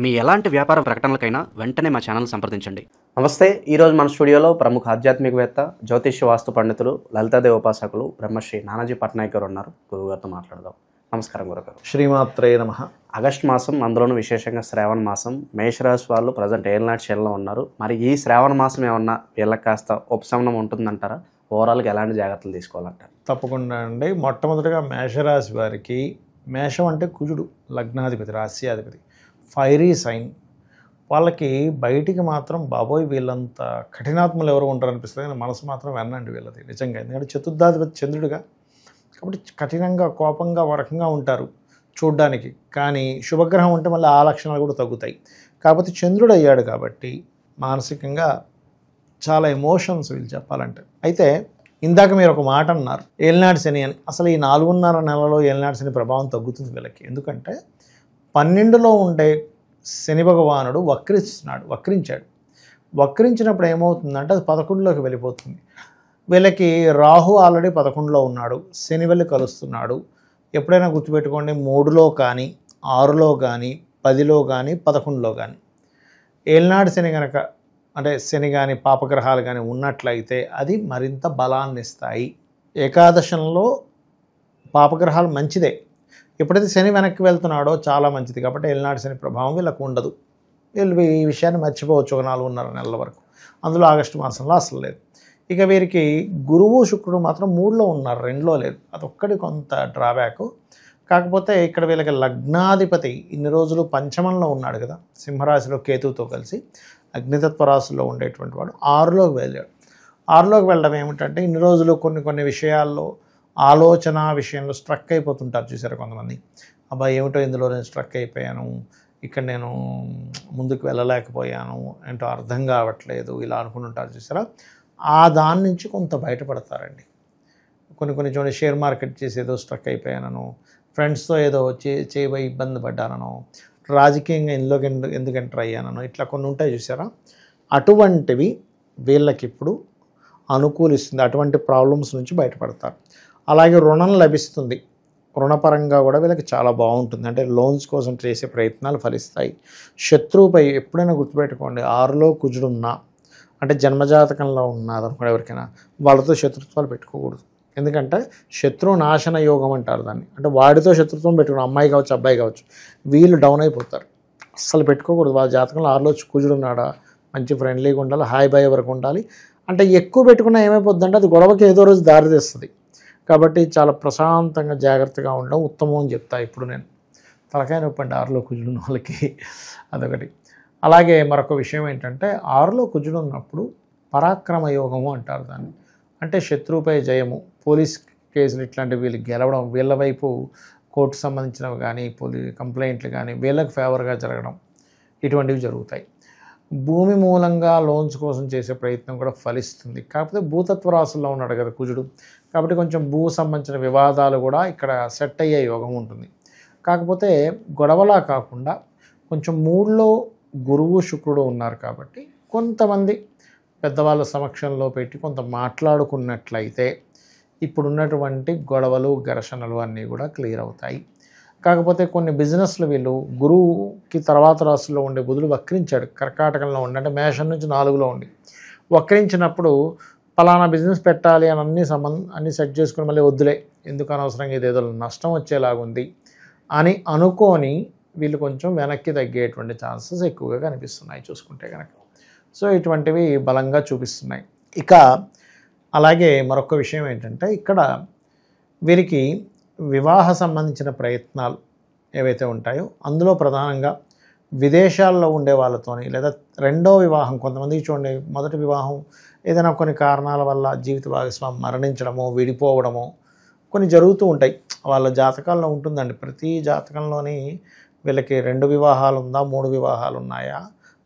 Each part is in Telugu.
మీ ఎలాంటి వ్యాపార ప్రకటనలకైనా వెంటనే మా ఛానల్ సంప్రదించండి. నమస్తే. ఈరోజు మన స్టూడియోలో ప్రముఖ ఆధ్యాత్మికవేత్త, జ్యోతిష్య వాస్తు పండితులు, లలితాదేవి ఉపాసకులు బ్రహ్మశ్రీ నానాజీ పట్నాయక్ గారు ఉన్నారు. గురువుగారితో మాట్లాడదాం. నమస్కారం గురుగారు. శ్రీమాత్రే నమః. ఆగస్టు మాసం, అందులోనూ విశేషంగా శ్రావణ మాసం. మేషరాశి వాళ్ళు ప్రజెంట్ ఏలినాటి శైలిలో ఉన్నారు. మరి ఈ శ్రావణ మాసం ఏమన్నా వీళ్ళకి కాస్త ఉపశమనం ఉంటుందంటారా? ఓవరాల్గా ఎలాంటి జాగ్రత్తలు తీసుకోవాలంటారు? తప్పకుండా అండి. మొట్టమొదటిగా మేషరాశి వారికి, మేషం అంటే కుజుడు లగ్నాధిపతి, రాశ్యాధిపతి, ఫైరీ సైన్. వాళ్ళకి బయటికి మాత్రం బాబోయ్ వీళ్ళంత కఠినాత్మలు ఎవరు ఉంటారు అనిపిస్తుంది, కానీ మనసు మాత్రం వెన్నండి వీళ్ళది నిజంగా. ఎందుకంటే చతుర్థాధిపతి చంద్రుడిగా, కాబట్టి కఠినంగా, కోపంగా, ఒక రకంగా ఉంటారు చూడ్డానికి. కానీ శుభగ్రహం ఉంటే మళ్ళీ ఆ లక్షణాలు కూడా తగ్గుతాయి. కాకపోతే చంద్రుడు అయ్యాడు కాబట్టి మానసికంగా చాలా ఎమోషన్స్ వీళ్ళు చెప్పాలంటే. అయితే ఇందాక మీరు ఒక మాట అన్నారు, ఏలినాటి శని అని. అసలు ఈ 4.5 నెలలో ఏలినాటి శని ప్రభావం తగ్గుతుంది వీళ్ళకి. ఎందుకంటే 12లో ఉండే శని భగవానుడు వక్రించాడు. వక్రించినప్పుడు ఏమవుతుందంటే అది 11లోకి వెళ్ళిపోతుంది. వీళ్ళకి రాహు ఆల్రెడీ 11లో ఉన్నాడు, శని వెళ్ళి కలుస్తున్నాడు. ఎప్పుడైనా గుర్తుపెట్టుకోండి, 3లో కానీ, 6లో కానీ, 10లో కానీ, 11లో కానీ ఏలినాటి శని కనుక, అంటే శని కానీ పాపగ్రహాలు కానీ ఉన్నట్లయితే అది మరింత బలాన్ని ఇస్తాయి. ఏకాదశంలో పాపగ్రహాలు మంచిదే, ఎప్పుడైతే శని వెనక్కి వెళ్తున్నాడో చాలా మంచిది. కాబట్టి ఏలినాటి శని ప్రభావం వీళ్ళకు ఉండదు. వీళ్ళు ఈ విషయాన్ని మర్చిపోవచ్చు ఒక 4.5 నెలల వరకు. అందులో ఆగస్టు మాసంలో అసలు లేదు. ఇక వీరికి గురువు శుక్రుడు మాత్రం 3లో ఉన్నారు, 2లో లేదు. అదొక్కడి కొంత డ్రాబ్యాక్. కాకపోతే ఇక్కడ వీళ్ళకి లగ్నాధిపతి ఇన్ని రోజులు పంచమంలో ఉన్నాడు కదా, సింహరాశిలో కేతువుతో కలిసి అగ్నితత్వ రాశిలో ఉండేటువంటి వాడు 6లోకి వెళ్ళాడు. 6లోకి వెళ్ళడం ఏమిటంటే, ఇన్ని రోజులు కొన్ని విషయాల్లో ఆలోచన విషయంలో స్ట్రక్ అయిపోతుంటారు చూసారు కొంతమంది. అబ్బాయి ఏమిటో ఇందులో నేను స్ట్రక్ అయిపోయాను, ఇక్కడ నేను ముందుకు వెళ్ళలేకపోయాను, ఏంటో అర్థం కావట్లేదు, ఇలా అనుకుంటుంటారు చూసారా. ఆ దాని నుంచి కొంత బయటపడతారండి. కొన్ని చూడండి, షేర్ మార్కెట్ చేసి ఏదో స్ట్రక్ అయిపోయానను, ఫ్రెండ్స్తో ఏదో చేయబోయి ఇబ్బంది పడ్డానను, రాజకీయంగా ఇందులోకి ఎందుకు ఎంటర్ అయ్యానను, ఇట్లా కొన్ని ఉంటాయి చూసారా. అటువంటివి వీళ్ళకి ఇప్పుడు అనుకూలిస్తుంది. అటువంటి ప్రాబ్లమ్స్ నుంచి బయటపడతారు. అలాగే రుణం లభిస్తుంది. రుణపరంగా కూడా వీళ్ళకి చాలా బాగుంటుంది. అంటే లోన్స్ కోసం చేసే ప్రయత్నాలు ఫలిస్తాయి. శత్రువుపై ఎప్పుడైనా గుర్తుపెట్టుకోండి, 6లో కుజుడున్నా, అంటే జన్మజాతకంలో ఉన్నదనుకోండి ఎవరికైనా, వాళ్ళతో శత్రుత్వాలు పెట్టుకోకూడదు. ఎందుకంటే శత్రు నాశన యోగం అంటారు దాన్ని. అంటే వాడితో శత్రుత్వం పెట్టుకుని, అమ్మాయి కావచ్చు, అబ్బాయి కావచ్చు, వీళ్ళు డౌన్ అయిపోతారు. అస్సలు పెట్టుకోకూడదు. వాళ్ళ జాతకంలో 6లో కుజుడు ఉన్నాడా, మంచి ఫ్రెండ్లీగా ఉండాలి, హాయ్ బాయ్ వరకు ఉండాలి. అంటే ఎక్కువ పెట్టుకున్నా ఏమైపోద్దంటే అది గొడవకి ఏదో రోజు దారితీస్తుంది. కాబట్టి చాలా ప్రశాంతంగా జాగ్రత్తగా ఉండడం ఉత్తమం అని చెప్తా ఇప్పుడు నేను. తలకాయ నొప్పి అండి 6లో కుజుడు ఉన్న వాళ్ళకి, అదొకటి. అలాగే మరొక విషయం ఏంటంటే, 6లో కుజుడు ఉన్నప్పుడు పరాక్రమ యోగము అంటారు దాన్ని. అంటే శత్రువుపై జయము, పోలీస్ కేసులు ఇట్లాంటివి వీళ్ళు గెలవడం, వీళ్ళ వైపు కోర్టు సంబంధించినవి కానీ, కంప్లైంట్లు కానీ వీళ్ళకి ఫేవర్గా జరగడం, ఇటువంటివి జరుగుతాయి. భూమి మూలంగా లోన్స్ కోసం చేసే ప్రయత్నం కూడా ఫలిస్తుంది. కాకపోతే భూతత్వ రాశుల్లో ఉన్నాడు కదా కుజుడు, కాబట్టి కొంచెం భూ సంబంధించిన వివాదాలు కూడా ఇక్కడ సెట్ అయ్యే యోగం ఉంటుంది. కాకపోతే గొడవలా కాకుండా కొంచెం 3లో గురువు శుక్రుడు ఉన్నారు కాబట్టి కొంతమంది పెద్దవాళ్ళ సమక్షంలో పెట్టి కొంత మాట్లాడుకున్నట్లయితే ఇప్పుడున్నటువంటి గొడవలు, ఘర్షణలు అన్నీ కూడా క్లియర్ అవుతాయి. కాకపోతే కొన్ని బిజినెస్లు వీళ్ళు, గురువుకి తర్వాత రాశుల్లో ఉండే బుధుడు వక్రించాడు, కర్కాటకంలో ఉండి, అంటే మేషం నుంచి 4లో ఉండి వక్రించినప్పుడు పలానా బిజినెస్ పెట్టాలి అని అన్నీ సెట్ చేసుకుని మళ్ళీ వద్దులే, ఎందుకు అనవసరంగా ఇదేదో నష్టం వచ్చేలాగుంది అని అనుకొని వీళ్ళు కొంచెం వెనక్కి తగ్గేటువంటి ఛాన్సెస్ ఎక్కువగా కనిపిస్తున్నాయి చూసుకుంటే కనుక. సో ఇటువంటివి బలంగా చూపిస్తున్నాయి. ఇక అలాగే మరొక విషయం ఏంటంటే, ఇక్కడ వీరికి వివాహ సంబంధించిన ప్రయత్నాలు ఏవైతే ఉంటాయో అందులో ప్రధానంగా విదేశాల్లో ఉండే వాళ్ళతోని, లేదా రెండో వివాహం, కొంతమందికి చూడండి మొదటి వివాహం ఏదైనా కొన్ని కారణాల వల్ల జీవిత భాగస్వామి మరణించడమో, విడిపోవడమో కొన్ని జరుగుతూ ఉంటాయి. వాళ్ళ జాతకాల్లో ఉంటుందండి. ప్రతి జాతకంలోని వీళ్ళకి 2 వివాహాలు ఉందా, 3 వివాహాలు ఉన్నాయా,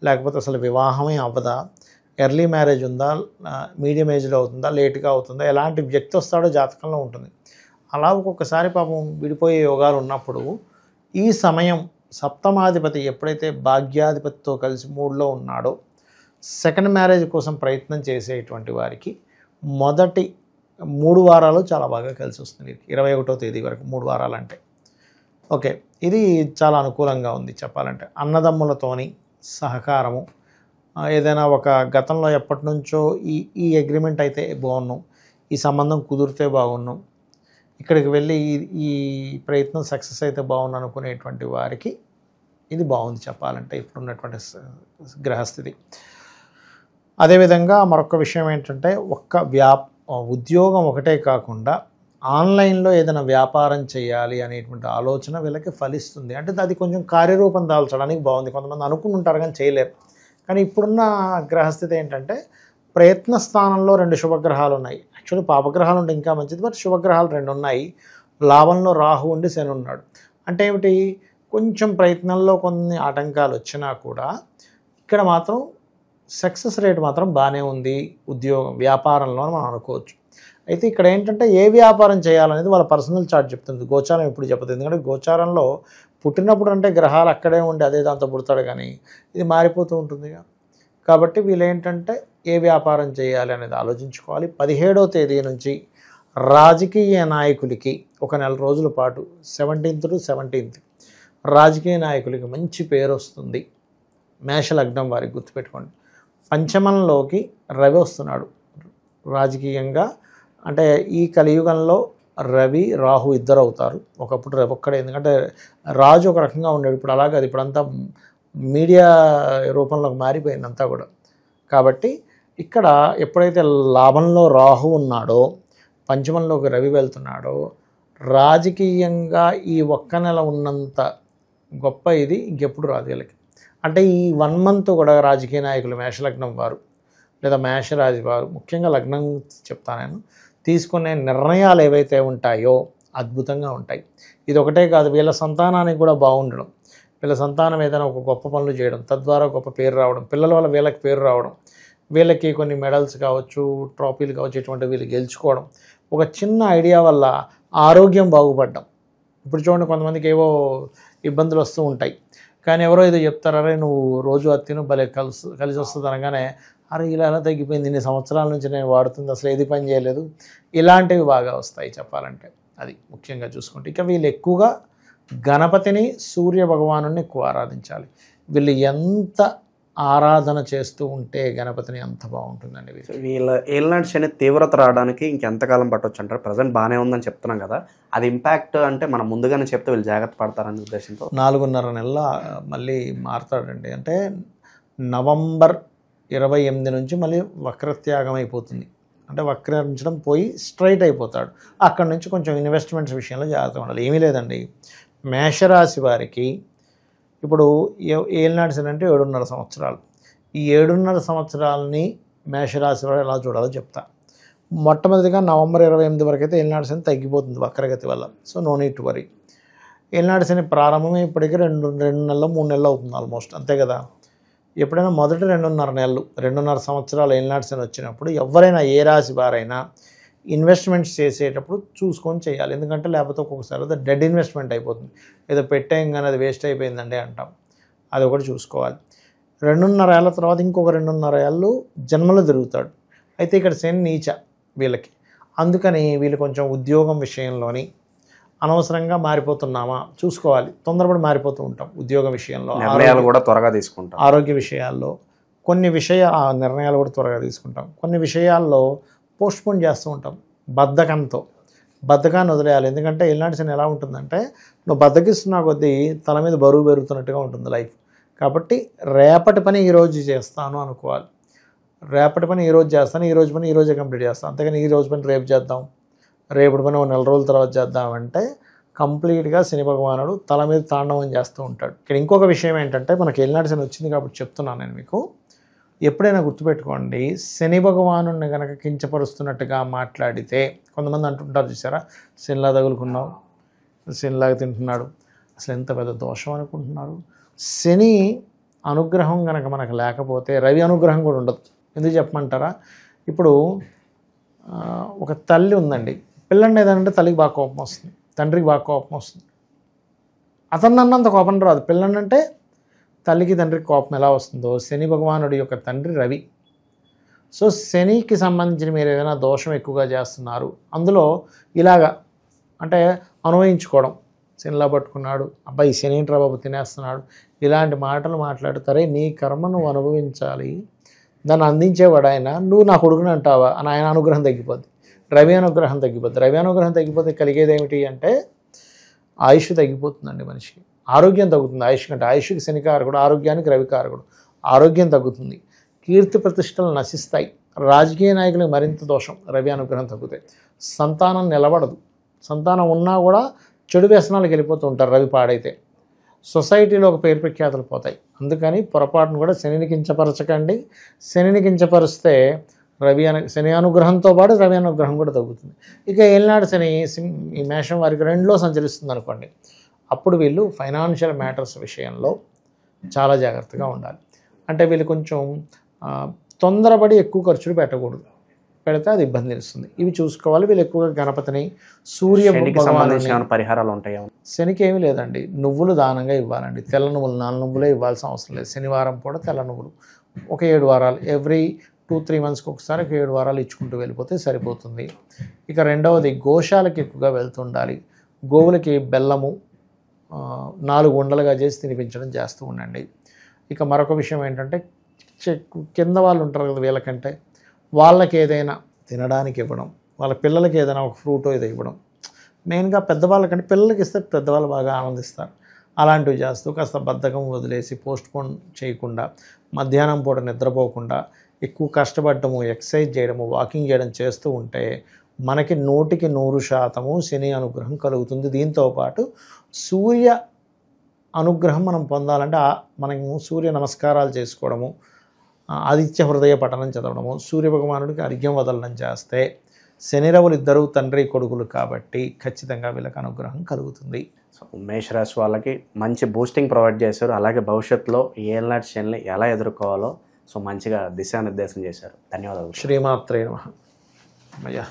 లేకపోతే అసలు వివాహమే అవ్వదా, ఎర్లీ మ్యారేజ్ ఉందా, మీడియం ఏజ్లో అవుతుందా, లేట్గా అవుతుందా, ఎలాంటి వ్యక్తి వస్తాడో జాతకంలో ఉంటుంది. అలా ఒక్కొక్కసారి పాపం విడిపోయే యోగాలు ఉన్నప్పుడు ఈ సమయం సప్తమాధిపతి ఎప్పుడైతే భాగ్యాధిపతితో కలిసి 3లో ఉన్నాడో, సెకండ్ మ్యారేజ్ కోసం ప్రయత్నం చేసేటువంటి వారికి మొదటి 3 వారాలు చాలా బాగా కలిసి వస్తుంది. 21వ తేదీ వరకు 3 వారాలు అంటే ఓకే, ఇది చాలా అనుకూలంగా ఉంది చెప్పాలంటే. అన్నదమ్ములతోని సహకారము, ఏదైనా ఒక గతంలో ఎప్పటి నుంచో ఈ ఈ అగ్రిమెంట్ అయితే బాగున్నాం, ఈ సంబంధం కుదిరితే బాగున్నాం, ఇక్కడికి వెళ్ళి ఈ ప్రయత్నం సక్సెస్ అయితే బాగుండు అనుకునేటువంటి వారికి ఇది బాగుంది చెప్పాలంటే ఇప్పుడున్నటువంటి గ్రహస్థితి. అదేవిధంగా మరొక విషయం ఏంటంటే, ఉద్యోగం ఒకటే కాకుండా ఆన్లైన్లో ఏదైనా వ్యాపారం చేయాలి అనేటువంటి ఆలోచన వీళ్ళకి ఫలిస్తుంది. అంటే అది కొంచెం కార్యరూపం దాల్చడానికి బాగుంది. కొంతమంది అనుకుని ఉంటారు కానీ చేయలేరు. కానీ ఇప్పుడున్న గ్రహస్థితి ఏంటంటే, ప్రయత్న స్థానంలో 2 శుభగ్రహాలు ఉన్నాయి. యాక్చువల్లీ పాపగ్రహాలు ఉంటే ఇంకా మంచిది, బట్ శుభగ్రహాలు 2 ఉన్నాయి. లాభంలో రాహు ఉండి శని ఉన్నాడు. అంటే ఏమిటి, కొంచెం ప్రయత్నంలో కొన్ని ఆటంకాలు వచ్చినా కూడా ఇక్కడ మాత్రం సక్సెస్ రేట్ మాత్రం బాగానే ఉంది ఉద్యోగం వ్యాపారంలో మనం అనుకోవచ్చు. అయితే ఇక్కడ ఏంటంటే ఏ వ్యాపారం చేయాలనేది వాళ్ళ పర్సనల్ చార్ట్ చెప్తుంది, గోచారం ఎప్పుడు చెప్పదు. ఎందుకంటే గోచారంలో పుట్టినప్పుడు అంటే గ్రహాలు అక్కడే ఉండి అదే దాంతో పుడతాడు, కానీ ఇది మారిపోతూ ఉంటుందిగా. కాబట్టి వీళ్ళు ఏంటంటే ఏ వ్యాపారం చేయాలి అనేది ఆలోచించుకోవాలి. 17వ తేదీ నుంచి రాజకీయ నాయకులకి ఒక నెల రోజుల పాటు 17th to 17th రాజకీయ నాయకులకి మంచి పేరు వస్తుంది. మేషలగ్నం వారికి గుర్తుపెట్టుకోండి. పంచమంలోకి రవి వస్తున్నాడు రాజకీయంగా. అంటే ఈ కలియుగంలో రవి రాహు ఇద్దరు అవుతారు. ఒకప్పుడు రవి ఒక్కడే, ఎందుకంటే రాజు ఒక రకంగా ఉండేది, ఇప్పుడు అలాగే అది ఇప్పుడంతా మీడియా రూపంలోకి మారిపోయిందంతా కూడా. కాబట్టి ఇక్కడ ఎప్పుడైతే లాభంలో రాహు ఉన్నాడో, పంచమంలోకి రవి వెళ్తున్నాడో, రాజకీయంగా ఈ ఒక్క నెల ఉన్నంత గొప్ప ఇది ఇంకెప్పుడు రాదు వీళ్ళకి. అంటే ఈ 1 month కూడా రాజకీయ నాయకులు మేషలగ్నం వారు లేదా మేషరాశి వారు, ముఖ్యంగా లగ్నం చెప్తాను నేను, తీసుకునే నిర్ణయాలు ఏవైతే ఉంటాయో అద్భుతంగా ఉంటాయి. ఇది ఒకటే కాదు, వీళ్ళ సంతానానికి కూడా బాగుండడం, వీళ్ళ సంతానం ఏదైనా ఒక గొప్ప పనులు చేయడం, తద్వారా గొప్ప పేరు రావడం, పిల్లల వల్ల వీళ్ళకి పేరు రావడం, వీళ్ళకి కొన్ని మెడల్స్ కావచ్చు, ట్రోఫీలు కావచ్చు, ఇటువంటి వీళ్ళు గెలుచుకోవడం, ఒక చిన్న ఐడియా వల్ల ఆరోగ్యం బాగుపడడం. ఇప్పుడు చూడండి, కొంతమందికి ఏవో ఇబ్బందులు వస్తూ ఉంటాయి, కానీ ఎవరో ఏదో చెప్తారు, అరే నువ్వు రోజు అత్తిను భలే కలిసి వస్తుంది అనగానే, అరే ఇలా ఎలా తగ్గిపోయింది, ఇన్ని సంవత్సరాల నుంచి నేను వాడుతుంది, అసలు ఏది పని చేయలేదు, ఇలాంటివి బాగా వస్తాయి చెప్పాలంటే. అది ముఖ్యంగా చూసుకుంటే. ఇక వీళ్ళు ఎక్కువగా గణపతిని, సూర్య భగవానుని ఎక్కువ ఆరాధించాలి. వీళ్ళు ఎంత ఆరాధన చేస్తూ ఉంటే గణపతిని అంత బాగుంటుందండి. వీళ్ళ ఏళ్ళనాటి శని తీవ్రత రావడానికి ఇంకెంతకాలం పట్టవచ్చు అంటారు? ప్రజెంట్ బాగానే ఉందని చెప్తున్నాం కదా, అది ఇంపాక్ట్ అంటే మనం ముందుగానే చెప్తే వీళ్ళు జాగ్రత్త పడతారనే ఉద్దేశంతో 4.5 నెలల మళ్ళీ మారుతాడండి. అంటే నవంబర్ 28 నుంచి మళ్ళీ వక్రత్యాగం అయిపోతుంది. అంటే వక్రించడం పోయి స్ట్రైట్ అయిపోతాడు. అక్కడి నుంచి కొంచెం ఇన్వెస్ట్మెంట్స్ విషయంలో జాగ్రత్తగా ఉండాలి. ఏమీ లేదండి, మేషరాశి వారికి ఇప్పుడు ఏళ్ళనాటి శని అంటే 7.5 సంవత్సరాలు. ఈ 7.5 సంవత్సరాలని మేషరాశి వారు ఎలా చూడాలో చెప్తా. మొట్టమొదటిగా నవంబర్ 28 వరకు అయితే ఏళ్ళనాటి శని తగ్గిపోతుంది వక్రగతి వల్ల. So no need to worry. ఏళ్ళనాటి శని ప్రారంభమే ఇప్పటికీ 2 నెలలు 3 నెలలు అవుతుంది ఆల్మోస్ట్, అంతే కదా. ఎప్పుడైనా మొదటి 2.5 సంవత్సరాలు ఏళ్ళనాటి శని వచ్చినప్పుడు ఎవరైనా ఏ రాశి వారైనా ఇన్వెస్ట్మెంట్స్ చేసేటప్పుడు చూసుకొని చేయాలి. ఎందుకంటే లేకపోతే ఒక్కొక్కసారి అది డెడ్ ఇన్వెస్ట్మెంట్ అయిపోతుంది. ఏదో పెట్టేయం కానీ అది వేస్ట్ అయిపోయిందండి అంటాం. అది ఒకటి చూసుకోవాలి. 2.5 ఏళ్ళ తర్వాత ఇంకొక 2.5 ఏళ్ళు జన్మలో తిరుగుతాడు. అయితే ఇక్కడ శని నీచ వీళ్ళకి. అందుకని వీళ్ళు కొంచెం ఉద్యోగం విషయంలోని అనవసరంగా మారిపోతున్నామా చూసుకోవాలి. తొందరపడి మారిపోతూ ఉంటాం ఉద్యోగ విషయంలో, నిర్ణయాలు కూడా త్వరగా తీసుకుంటాం. ఆరోగ్య విషయాల్లో కొన్ని నిర్ణయాలు కూడా త్వరగా తీసుకుంటాం. కొన్ని విషయాల్లో పోస్ట్పోన్ చేస్తూ ఉంటాం బద్ధకాన్ని వదిలేయాలి. ఎందుకంటే ఏళ్ళనాటి శని ఎలా ఉంటుందంటే, నువ్వు బద్ధకిస్తున్నా కొద్దీ తల మీద బరువు పెరుగుతున్నట్టుగా ఉంటుంది లైఫ్. కాబట్టి రేపటి పని ఈరోజు చేస్తాను అనుకోవాలి. రేపటి పని ఈరోజు చేస్తాను, ఈరోజు పని ఈరోజే కంప్లీట్ చేస్తాను. అంతేగాని ఈరోజు పని రేపు చేద్దాం, రేపటి పని 1 నెల రోజుల తర్వాత చేద్దామంటే కంప్లీట్గా శని భగవానుడు తల మీద తాండవం చేస్తూ ఉంటాడు. ఇక్కడ ఇంకొక విషయం ఏంటంటే, మనకి ఏళ్ళనాటి శని వచ్చింది కాబట్టి చెప్తున్నాను నేను మీకు. ఎప్పుడైనా గుర్తుపెట్టుకోండి, శని భగవానుడిని కనుక కించపరుస్తున్నట్టుగా మాట్లాడితే, కొంతమంది అంటుంటారు చూసారా, శనిలా తగులుకున్నావు, శనిలాగా తింటున్నాడు, అసలు ఎంత పెద్ద దోషం అనుకుంటున్నారు. శని అనుగ్రహం కనుక మనకు లేకపోతే రవి అనుగ్రహం కూడా ఉండదు. ఎందుకు చెప్పమంటారా, ఇప్పుడు ఒక తల్లి ఉందండి, పిల్లని ఏదంటే తల్లికి బాగా కోపం వస్తుంది, తండ్రికి బాగా కోపం వస్తుంది. అతన్ని అన్నంత కోపం రాదు. పిల్లంటే తల్లికి తండ్రికి కోపం ఎలా వస్తుందో, శని భగవానుడి యొక్క తండ్రి రవి. సో శనికి సంబంధించిన మీరు ఏదైనా దోషం ఎక్కువగా చేస్తున్నారు, అందులో ఇలాగా అంటే అనుభవించుకోవడం, శనిలా పట్టుకున్నాడు, అబ్బాయి శని ఏంట్రా బాబు తినేస్తున్నాడు, ఇలాంటి మాటలు మాట్లాడతారే, నీ కర్మ నువ్వు అనుభవించాలి, దాన్ని అందించేవాడు ఆయన, నువ్వు నా కొడుకుని అంటావా అని ఆయన అనుగ్రహం తగ్గిపోద్ది, రవి అనుగ్రహం తగ్గిపోద్ది. రవి అనుగ్రహం తగ్గిపోతే కలిగేది ఏమిటి అంటే ఆయుష్ తగ్గిపోతుందండి మనిషికి, ఆరోగ్యం తగ్గుతుంది. ఆయుష్ కంటే ఆయుష్కి శనికారకుడు, ఆరోగ్యానికి రవికారకుడు. ఆరోగ్యం తగ్గుతుంది, కీర్తి ప్రతిష్టలు నశిస్తాయి, రాజకీయ నాయకులకు మరింత దోషం రవి అనుగ్రహం తగ్గుతాయి, సంతానం నిలబడదు, సంతానం ఉన్నా కూడా చెడు వ్యసనాలకు వెళ్ళిపోతూ ఉంటారు రవి పాడైతే, సొసైటీలో ఒక పేరు ప్రఖ్యాతులు పోతాయి. అందుకని పొరపాటును కూడా శనిని కించపరచకండి. శనిని కించపరిస్తే శని అనుగ్రహంతో పాటు రవి అనుగ్రహం కూడా తగ్గుతుంది. ఇక ఏలినాడు శని ఈ మేషం వారికి 2లో సంచరిస్తుంది అనుకోండి, అప్పుడు వీళ్ళు ఫైనాన్షియల్ మ్యాటర్స్ విషయంలో చాలా జాగ్రత్తగా ఉండాలి. అంటే వీళ్ళు కొంచెం తొందరపడి ఎక్కువ ఖర్చులు పెట్టకూడదు, పెడితే అది ఇబ్బంది ఇస్తుంది. ఇవి చూసుకోవాలి. వీళ్ళు ఎక్కువగా గణపతిని, సూర్య సంబంధించిన పరిహారాలు ఉంటాయా? శనికి ఏమీ లేదండి, నువ్వులు దానంగా ఇవ్వాలండి. తెల్ల నువ్వులు 4 నువ్వులే ఇవ్వాల్సిన అవసరం లేదు. శనివారం కూడా తెల్ల నువ్వులు ఒక 7 వారాలు, ఎవ్రీ 2-3 మంత్స్కి ఒకసారి ఒక 7 వారాలు ఇచ్చుకుంటూ వెళ్ళిపోతే సరిపోతుంది. ఇక రెండవది గోశాలకి ఎక్కువగా వెళ్తుండాలి. గోవులకి బెల్లము 4 ఉండలుగా చేసి తినిపించడం చేస్తూ ఉండండి. ఇక మరొక విషయం ఏంటంటే కింద వాళ్ళు ఉంటారు కదా, వీళ్ళకంటే వాళ్ళకి ఏదైనా తినడానికి ఇవ్వడం, వాళ్ళ పిల్లలకి ఏదైనా ఒక ఫ్రూటో ఏదో ఇవ్వడం. మెయిన్గా పెద్దవాళ్ళకంటే పిల్లలకి ఇస్తే పెద్దవాళ్ళు బాగా ఆనందిస్తారు. అలాంటివి చేస్తూ కాస్త బద్ధకం వదిలేసి పోస్ట్పోన్ చేయకుండా, మధ్యాహ్నం పూట నిద్రపోకుండా ఎక్కువ కష్టపడటము, ఎక్సర్సైజ్ చేయడము, వాకింగ్ చేయడం చేస్తూ ఉంటే మనకి 100% శని అనుగ్రహం కలుగుతుంది. దీంతోపాటు సూర్య అనుగ్రహం మనం పొందాలంటే మనము సూర్య నమస్కారాలు చేసుకోవడము, ఆదిత్య హృదయ పఠనం చదవడము, సూర్యభగవానుడికి అర్ఘ్యం వదలడం చేస్తే శనిరవులు ఇద్దరు తండ్రి కొడుకులు కాబట్టి ఖచ్చితంగా వీళ్ళకి అనుగ్రహం కలుగుతుంది. సో మేషరాశి వాళ్ళకి మంచి బూస్టింగ్ ప్రొవైడ్ చేశారు. అలాగే భవిష్యత్తులో ఏలినాటి శనిని ఎలా ఎదుర్కోవాలో సో మంచిగా దిశానిర్దేశం చేశారు. ధన్యవాదాలు. శ్రీమాత్రే నమః. అయ్యా